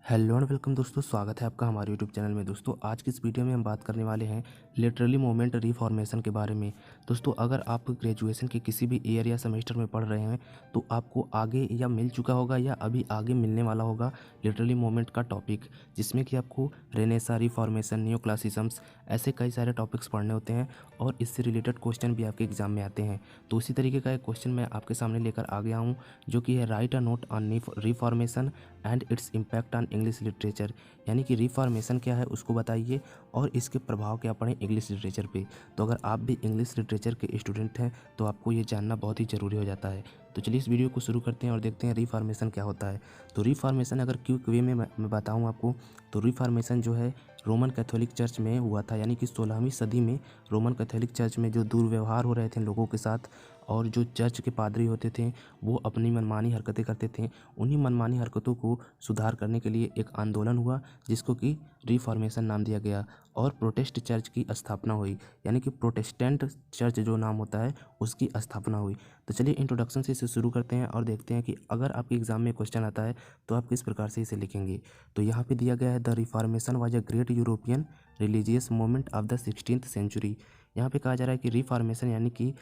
Hello and welcome दोस्तों, स्वागत है आपका हमारे यूट्यूब चैनल में। दोस्तों आज की इस वीडियो में हम बात करने वाले हैं लिटरली मूवमेंट रिफॉर्मेशन के बारे में। दोस्तों अगर आप ग्रेजुएशन के किसी भी ईयर या सेमेस्टर में पढ़ रहे हैं तो आपको आगे या मिल चुका होगा या अभी आगे मिलने वाला होगा लिटरली मूवमेंट का टॉपिक, जिसमें कि आपको रेनेसा, रिफॉर्मेशन, न्यू क्लासिज्म्स ऐसे कई सारे टॉपिक्स पढ़ने होते हैं और इससे रिलेटेड क्वेश्चन भी आपके एग्जाम में आते हैं। तो उसी तरीके का एक क्वेश्चन मैं आपके सामने लेकर आ गया हूँ, जो कि है right a note on reformation and its impact on English literature. यानी कि रिफॉर्मेशन क्या है उसको बताइए और इसके प्रभाव क्या पड़े इंग्लिश लिटरेचर पे। तो अगर आप भी इंग्लिश लिटरेचर के स्टूडेंट हैं तो आपको ये जानना बहुत ही ज़रूरी हो जाता है। तो चलिए इस वीडियो को शुरू करते हैं और देखते हैं रिफॉर्मेशन क्या होता है। तो रिफॉर्मेशन अगर क्विक वे में मैं बताऊँ आपको, तो रिफॉर्मेशन जो है रोमन कैथोलिक चर्च में हुआ था। यानी कि 16वीं सदी में रोमन कैथोलिक चर्च में जो दुर्व्यवहार हो रहे थे लोगों के साथ और जो चर्च के पादरी होते थे वो अपनी मनमानी हरकतें करते थे, उन्हीं मनमानी हरकतों को सुधार करने के लिए एक आंदोलन हुआ जिसको कि रिफॉर्मेशन नाम दिया गया और प्रोटेस्ट चर्च की स्थापना हुई। यानी कि प्रोटेस्टेंट चर्च जो नाम होता है उसकी स्थापना हुई। तो चलिए इंट्रोडक्शन से इसे शुरू करते हैं और देखते हैं कि अगर आपके एग्जाम में क्वेश्चन आता है तो आप किस प्रकार से इसे लिखेंगे। तो यहाँ पे दिया गया है the reformation was a great European religious movement of the 16th century. यहाँ पे कहा जा रहा है कि रिफॉर्मेशन यानी कि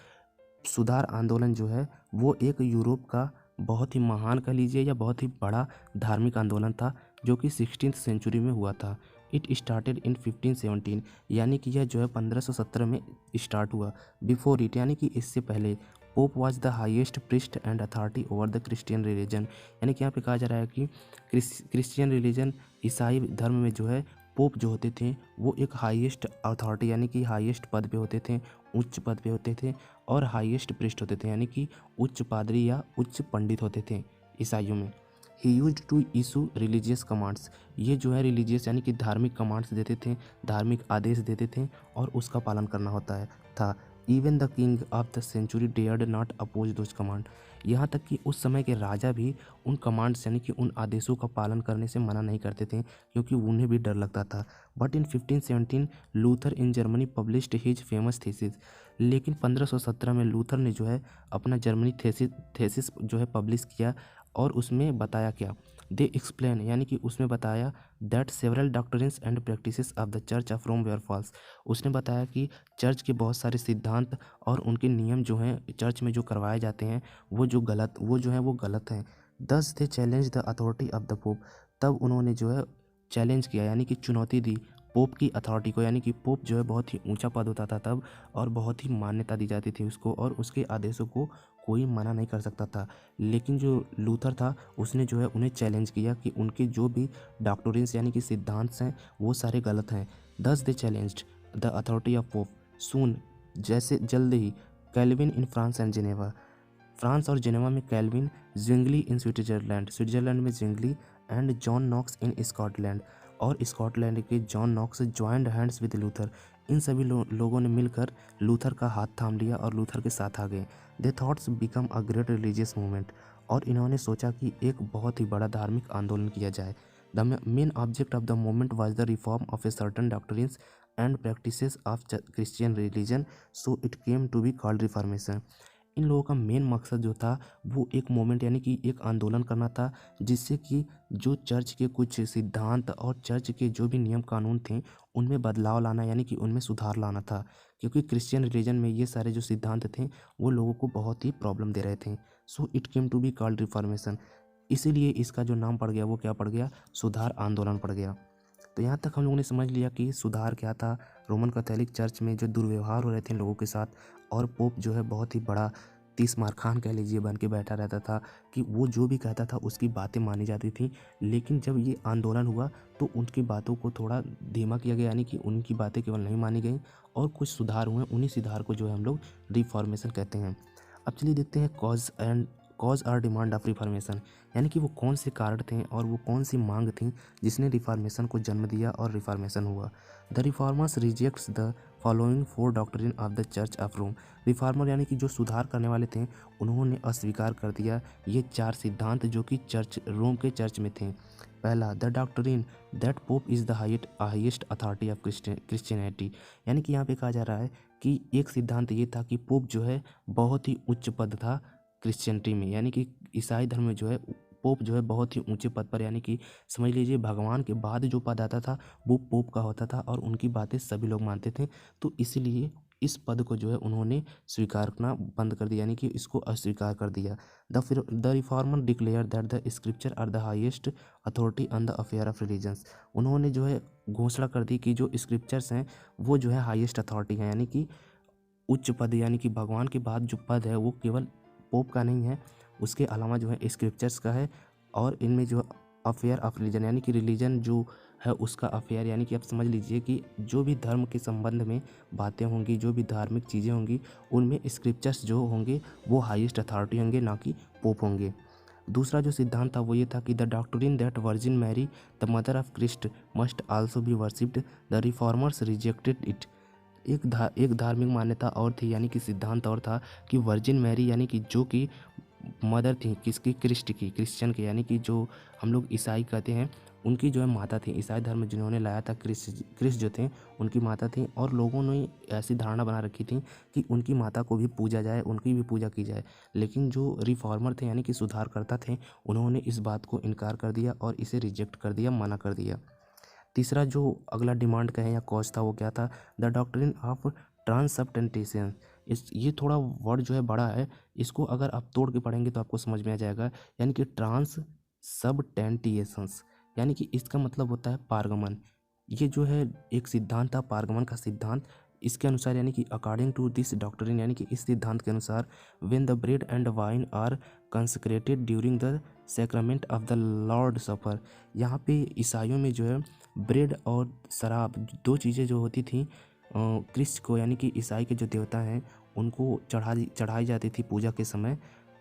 सुधार आंदोलन जो है वो एक यूरोप का बहुत ही महान कह लीजिए या बहुत ही बड़ा धार्मिक आंदोलन था जो कि 16th सेंचुरी में हुआ था। इट स्टार्टेड इन 1517, यानी कि यह जो है 1517 में स्टार्ट हुआ। बिफोर इट यानी कि इससे पहले pope was the highest priest and authority over the Christian religion. यानी कि यहाँ पे कहा जा रहा है कि क्रिश्चियन रिलीजन, ईसाई धर्म में जो है पोप जो होते थे वो एक हाईएस्ट अथॉरिटी यानी कि हाईएस्ट पद पे होते थे, उच्च पद पे होते थे और हाईएस्ट प्रीस्ट होते थे यानी कि उच्च पादरी या उच्च पंडित होते थे ईसाइयों में। He use to issue religious commands, ये जो है रिलीजियस यानी कि धार्मिक कमांड्स देते थे, धार्मिक आदेश देते थे और उसका पालन करना होता है था। Even the king of the century dared not oppose those command, यहाँ तक कि उस समय के राजा भी उन कमांड्स यानी कि उन आदेशों का पालन करने से मना नहीं करते थे क्योंकि उन्हें भी डर लगता था। But in 1517 Luther in Germany published his famous thesis, लेकिन 1517 में लूथर ने जो है अपना जर्मनी थेसिस जो है पब्लिश किया और उसमें बताया क्या, दे एक्सप्लेन यानी कि उसमें बताया that several doctrines and practices of the church of Rome were false. उसने बताया कि चर्च के बहुत सारे सिद्धांत और उनके नियम जो हैं चर्च में जो करवाए जाते हैं वो जो है वो गलत हैं। Thus they challenge the authority of the pope, तब उन्होंने जो है चैलेंज किया यानी कि चुनौती दी पोप की अथॉरिटी को। यानी कि पोप जो है बहुत ही ऊंचा पद होता था तब और बहुत ही मान्यता दी जाती थी उसको और उसके आदेशों को कोई मना नहीं कर सकता था। लेकिन जो लूथर था उसने जो है उन्हें चैलेंज किया कि उनके जो भी डॉक्ट्रिन्स यानी कि सिद्धांत हैं वो सारे गलत हैं। Thus they challenged the authority of pope soon, जैसे जल्द ही Calvin in France and Geneva, France और जिनेवा में कैल्विन, ज्विंगली इन स्विट्जरलैंड में Zwingli and John Knox in Scotland, और स्कॉटलैंड के John Knox joined hands with Luther. इन सभी लोगों ने मिलकर लूथर का हाथ थाम लिया और लूथर के साथ आ गए। They thoughts become a great religious movement, और इन्होंने सोचा कि एक बहुत ही बड़ा धार्मिक आंदोलन किया जाए। The main object of the movement was the reform of a certain doctrines and practices of Christian religion, so it came to be called reformation. इन लोगों का मेन मकसद जो था वो एक मोमेंट यानी कि एक आंदोलन करना था जिससे कि जो चर्च के कुछ सिद्धांत और चर्च के जो भी नियम कानून थे उनमें बदलाव लाना यानी कि उनमें सुधार लाना था, क्योंकि क्रिश्चियन रिलीजन में ये सारे जो सिद्धांत थे वो लोगों को बहुत ही प्रॉब्लम दे रहे थे। So it came to be called reformation, इसीलिए इसका जो नाम पड़ गया वो क्या पड़ गया, सुधार आंदोलन पड़ गया। तो यहाँ तक हम लोगों ने समझ लिया कि सुधार क्या था, रोमन कैथोलिक चर्च में जो दुर्व्यवहार हो रहे थे लोगों के साथ और पोप जो है बहुत ही बड़ा तीस खान कह लीजिए बन के बैठा रहता था कि वो जो भी कहता था उसकी बातें मानी जाती थी। लेकिन जब ये आंदोलन हुआ तो उनकी बातों को थोड़ा धीमा किया गया यानी कि उनकी बातें केवल नहीं मानी गई और कुछ सुधार हुए, उन्हीं सुधार को जो है हम लोग रिफॉर्मेशन कहते हैं। अब चलिए देखते हैं कॉज और डिमांड ऑफ रिफॉर्मेशन, यानी कि वो कौन से कारण थे और वो कौन सी मांग थी जिसने रिफॉर्मेशन को जन्म दिया और रिफॉर्मेशन हुआ। The reformers rejects the following four doctrine of the church of Rome, reformer यानी कि जो सुधार करने वाले थे उन्होंने अस्वीकार कर दिया ये चार सिद्धांत जो कि चर्च रोम के चर्च में थे। पहला, the doctrine that pope is the highest authority of Christianity, यानी कि यहाँ पे कहा जा रहा है कि एक सिद्धांत ये था कि पोप जो है बहुत ही उच्च पद था क्रिश्चियनिटी में, यानी कि ईसाई धर्म में जो है पोप जो है बहुत ही ऊंचे पद पर, यानी कि समझ लीजिए भगवान के बाद जो पद आता था वो पोप का होता था और उनकी बातें सभी लोग मानते थे। तो इसीलिए इस पद को जो है उन्होंने स्वीकार करना बंद कर दिया, यानी कि इसको अस्वीकार कर दिया। The reformer declare that the scripture are the highest authority on the affair of religions. उन्होंने जो है घोषणा कर दी कि जो स्क्रिप्चर्स हैं वो जो है हाईएस्ट अथॉरिटी हैं, यानी कि उच्च पद, यानी कि भगवान के बाद जो पद है वो केवल पोप का नहीं है, उसके अलावा जो है स्क्रिप्चर्स का है। और इनमें जो अफेयर ऑफ रिलीजन, यानी कि रिलीजन जो है उसका अफेयर, यानी कि आप समझ लीजिए कि जो भी धर्म के संबंध में बातें होंगी, जो भी धार्मिक चीज़ें होंगी, उनमें स्क्रिप्चर्स जो होंगे वो हाईएस्ट अथॉरिटी होंगे, ना कि पोप होंगे। दूसरा जो सिद्धांत था वो ये था कि the doctrine that Virgin Mary the mother of Christ must also be worshipped, the reformers rejected it. एक धार्मिक मान्यता और थी, यानी कि सिद्धांत और था कि वर्जिन मैरी, यानी कि जो कि मदर थी किसकी, क्रिस्ट की, क्रिश्चियन की, यानी कि जो हम लोग ईसाई कहते हैं उनकी जो है माता थी। ईसाई धर्म जिन्होंने लाया था क्रिस्ट जो थे उनकी माता थी, और लोगों ने ऐसी धारणा बना रखी थी कि उनकी माता को भी पूजा जाए, उनकी भी पूजा की जाए। लेकिन जो रिफॉर्मर थे, यानी कि सुधारकर्ता थे, उन्होंने इस बात को इनकार कर दिया और इसे रिजेक्ट कर दिया, मना कर दिया। तीसरा जो अगला डिमांड कहें या कॉज था वो क्या था, द डॉक्ट्रिन ऑफ ट्रांसबटेंटेशन। ये थोड़ा वर्ड जो है बड़ा है, इसको अगर आप तोड़ के पढ़ेंगे तो आपको समझ में आ जाएगा। यानी कि ट्रांस सबटेंटिएशंस, यानी कि इसका मतलब होता है पारगमन। ये जो है एक सिद्धांत था पारगमन का सिद्धांत। इसके अनुसार, यानी कि अकॉर्डिंग टू दिस डॉक्ट्रिन, यानी कि इस सिद्धांत के अनुसार, when the bread and wine are consecrated during the sacrament of the lord supper. यहाँ पे ईसाइयों में जो है ब्रेड और शराब, दो चीज़ें जो होती थी क्रिस्ट को, यानी कि ईसाई के जो देवता हैं उनको चढ़ाई जाती थी पूजा के समय।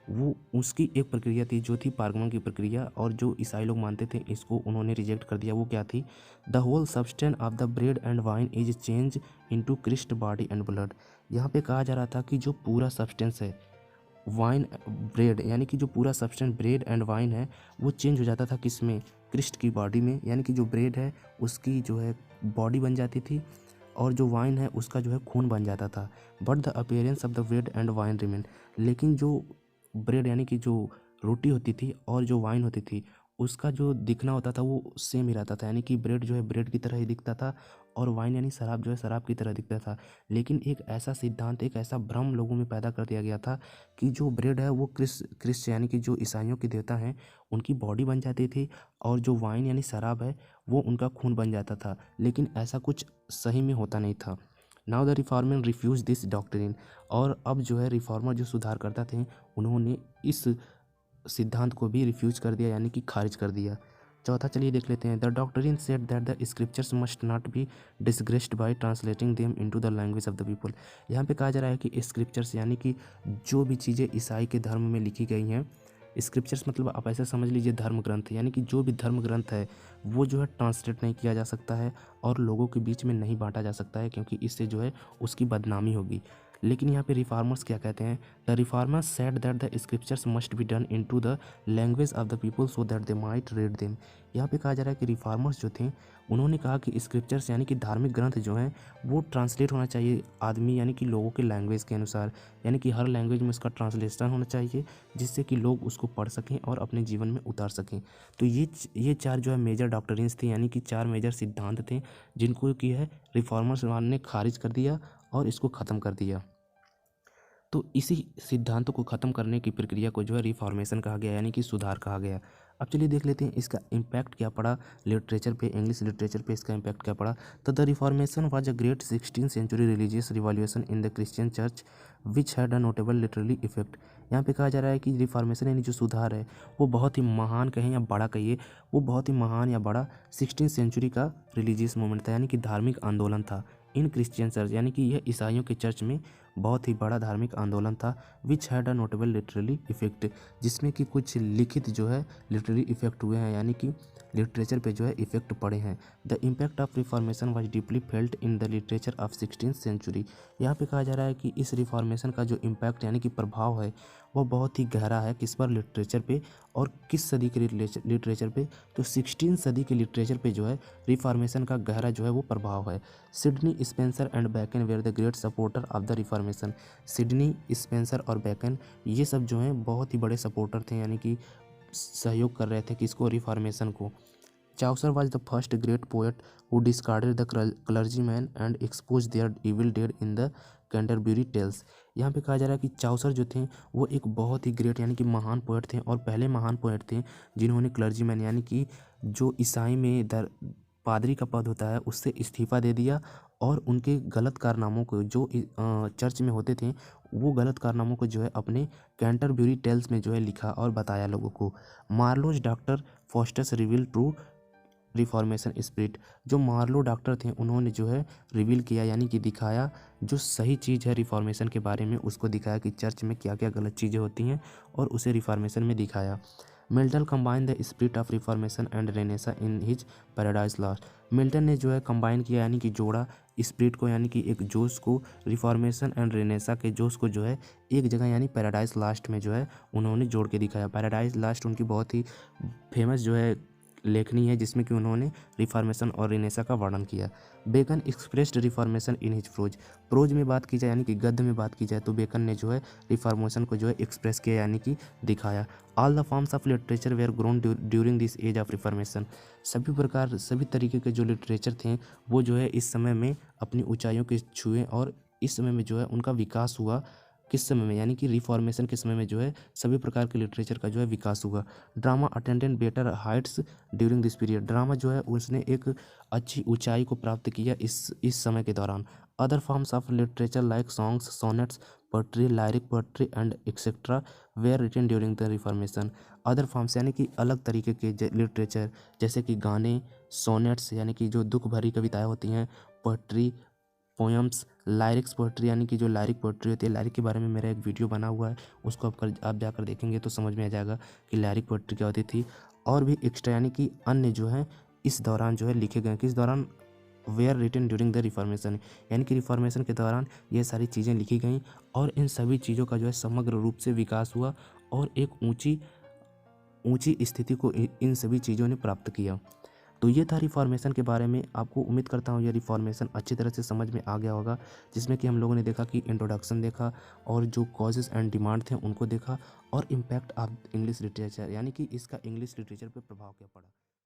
वो उसकी एक प्रक्रिया थी जो थी पारगमन की प्रक्रिया, और जो ईसाई लोग मानते थे इसको उन्होंने रिजेक्ट कर दिया। वो क्या थी, the whole substance of the bread and wine is change into Christ body and blood. यहाँ पे कहा जा रहा था कि जो पूरा सब्सटेंस है वाइन ब्रेड, यानी कि जो पूरा सब्सटेंस ब्रेड एंड वाइन है वो चेंज हो जाता था किस में, क्रिस्ट की बॉडी में। यानी कि जो ब्रेड है उसकी जो है बॉडी बन जाती थी, और जो वाइन है उसका जो है खून बन जाता था। But the appearance of the bread and wine remain. लेकिन जो ब्रेड, यानी कि जो रोटी होती थी, और जो वाइन होती थी, उसका जो दिखना होता था वो सेम ही रहता था। यानी कि ब्रेड जो है ब्रेड की तरह ही दिखता था, और वाइन यानी शराब जो है शराब की तरह दिखता था। लेकिन एक ऐसा सिद्धांत, एक ऐसा भ्रम लोगों में पैदा कर दिया गया था कि जो ब्रेड है वो क्रिस्ट यानी कि जो ईसाइयों के देवता हैं उनकी बॉडी बन जाती थी, और जो वाइन यानी शराब है वो उनका खून बन जाता था। लेकिन ऐसा कुछ सही में होता नहीं था। Now the reformer refuse this doctrine. और अब जो है रिफॉर्मर जो सुधार करता थे उन्होंने इस सिद्धांत को भी रिफ्यूज कर दिया, यानी कि खारिज कर दिया। चौथा चलिए देख लेते हैं। The doctrine said that the scriptures must not be disgraced by translating them into the language of the people. यहाँ पे कहा जा रहा है कि स्क्रिप्चर्स, यानी कि जो भी चीज़ें ईसाई के धर्म में लिखी गई हैं, स्क्रिप्चर्स मतलब आप ऐसा समझ लीजिए धर्म ग्रंथ, यानी कि जो भी धर्म ग्रंथ है वो जो है ट्रांसलेट नहीं किया जा सकता है और लोगों के बीच में नहीं बांटा जा सकता है, क्योंकि इससे जो है उसकी बदनामी होगी। लेकिन यहाँ पे रिफॉर्मर्स क्या कहते हैं, the reformers said that the scriptures must be done into the language of the people so that they might read them. यहाँ पे कहा जा रहा है कि रिफॉर्मर्स जो थे उन्होंने कहा कि स्क्रिप्चर्स यानी कि धार्मिक ग्रंथ जो हैं वो ट्रांसलेट होना चाहिए आदमी यानी कि लोगों के लैंग्वेज के अनुसार, यानी कि हर लैंग्वेज में उसका ट्रांसलेशन होना चाहिए जिससे कि लोग उसको पढ़ सकें और अपने जीवन में उतार सकें। तो ये चार जो है मेजर डॉक्ट्रिन्स थे, यानी कि चार मेजर सिद्धांत थे जिनको की है रिफॉर्मर्स ने खारिज कर दिया और इसको ख़त्म कर दिया। तो इसी सिद्धांतों को ख़त्म करने की प्रक्रिया को जो है रिफॉर्मेशन कहा गया, यानी कि सुधार कहा गया। अब चलिए देख लेते हैं इसका इम्पैक्ट क्या पड़ा लिटरेचर पे, इंग्लिश लिटरेचर पे इसका इम्पैक्ट क्या पड़ा। तो the reformation was a great 16th century religious revolution in the Christian church which had a notable literary effect. यहाँ पे कहा जा रहा है कि रिफॉर्मेशन यानी जो सुधार है वो बहुत ही महान कहें या बड़ा कहिए, वो बहुत ही महान या बड़ा 16th सेंचुरी का रिलीजियस मूवमेंट था, यानी कि धार्मिक आंदोलन था इन क्रिश्चियन चर्च, यानी कि यह ईसाइयों के चर्च में बहुत ही बड़ा धार्मिक आंदोलन था। विच had a notable literally effect, जिसमें कि कुछ लिखित जो है लिटरेरी इफेक्ट हुए हैं, यानी कि लिटरेचर पे जो है इफेक्ट पड़े हैं। The impact of reformation was deeply felt in the literature of 16th century. यहाँ पे कहा जा रहा है कि इस रिफॉर्मेशन का जो इम्पैक्ट यानी कि प्रभाव है वो बहुत ही गहरा है, किस पर, लिटरेचर पे। और किस सदी के लिटरेचर पे, तो 16th सदी के लिटरेचर पे जो है रिफॉर्मेशन का गहरा जो है वो प्रभाव है। Sidney Spenser and Bacon were the great supporter of the reformation. Sidney Spenser और बैकन ये सब जो हैं बहुत ही बड़े सपोर्टर थे, यानी कि सहयोग कर रहे थे किसको, रिफॉर्मेशन को। Chaucer was the first great poet who discarded the clergyman and expose their evil deed in the Canterbury Tales. यहाँ पे कहा जा रहा है कि चाउसर जो थे वो एक बहुत ही ग्रेट यानी कि महान पोएट थे और पहले महान पोएट थे जिन्होंने क्लर्जीमैन यानी कि जो ईसाई में पादरी का पद होता है उससे इस्तीफा दे दिया और उनके गलत कारनामों को जो चर्च में होते थे वो गलत कारनामों को जो है अपने कैंटरबरी टेल्स में जो है लिखा और बताया लोगों को। Marlowe's doctor Faustus reveal true reformation spirit. जो मार्लो डॉक्टर थे उन्होंने जो है रिवील किया यानी कि दिखाया जो सही चीज़ है रिफॉर्मेशन के बारे में, उसको दिखाया कि चर्च में क्या क्या गलत चीज़ें होती हैं और उसे रिफॉर्मेशन में दिखाया। Milton combine the spirit of reformation and Renaissance in his paradise lost. Milton ने जो है कंबाइन किया यानी कि जोड़ा स्पिरिट को यानी कि एक जोश को, रिफॉर्मेशन एंड रेनेसा के जोश को जो है एक जगह यानी पैराडाइज लास्ट में जो है उन्होंने जोड़ के दिखाया। पैराडाइज लास्ट उनकी बहुत ही फेमस जो है लेखनी है जिसमें कि उन्होंने रिफॉर्मेशन और रेनेसा का वर्णन किया। Bacon expressed reformation in his prose. Prose में बात की जाए यानी कि गद्य में बात की जाए तो बेकन ने जो है रिफॉर्मेशन को जो है एक्सप्रेस किया यानी कि दिखाया। All the forms of literature were grown during this age of reformation. सभी तरीके के जो लिटरेचर थे वो जो है इस समय में अपनी ऊंचाइयों के छुए और इस समय में जो है उनका विकास हुआ। किस समय में, यानी कि रिफॉर्मेशन के समय में जो है सभी प्रकार के लिटरेचर का जो है विकास हुआ। Drama attended better Heights during this period. Drama जो है उसने एक अच्छी ऊंचाई को प्राप्त किया इस समय के दौरान। Other forms of literature like songs, sonnets, poetry, lyric poetry and etcetera were written during the reformation. Other forms यानी कि अलग तरीके के लिटरेचर जैसे कि गाने, सोनेट्स यानी कि जो दुख भरी कविताएँ होती हैं, पोट्री, पोएम्स, लायरिक्स पोएट्री यानी कि जो लायरिक पोएट्री होती है, लायरिक के बारे में मेरा एक वीडियो बना हुआ है, उसको आप जाकर देखेंगे तो समझ में आ जाएगा कि लायरिक पोएट्री क्या होती थी। और भी एक्स्ट्रा यानी कि अन्य जो है इस दौरान जो है लिखे गए, किस दौरान, were written during the reformation, यानी कि रिफॉर्मेशन के दौरान ये सारी चीज़ें लिखी गई और इन सभी चीज़ों का जो है समग्र रूप से विकास हुआ और एक ऊंची स्थिति को इन सभी चीज़ों ने प्राप्त किया। तो ये था रिफॉर्मेशन के बारे में। आपको उम्मीद करता हूँ ये रिफॉर्मेशन अच्छी तरह से समझ में आ गया होगा, जिसमें कि हम लोगों ने देखा कि इंट्रोडक्शन देखा और जो कॉजेज़ एंड डिमांड थे उनको देखा और इम्पैक्ट ऑफ इंग्लिश लिटरेचर यानी कि इसका इंग्लिश लिटरेचर पे प्रभाव क्या पड़ा।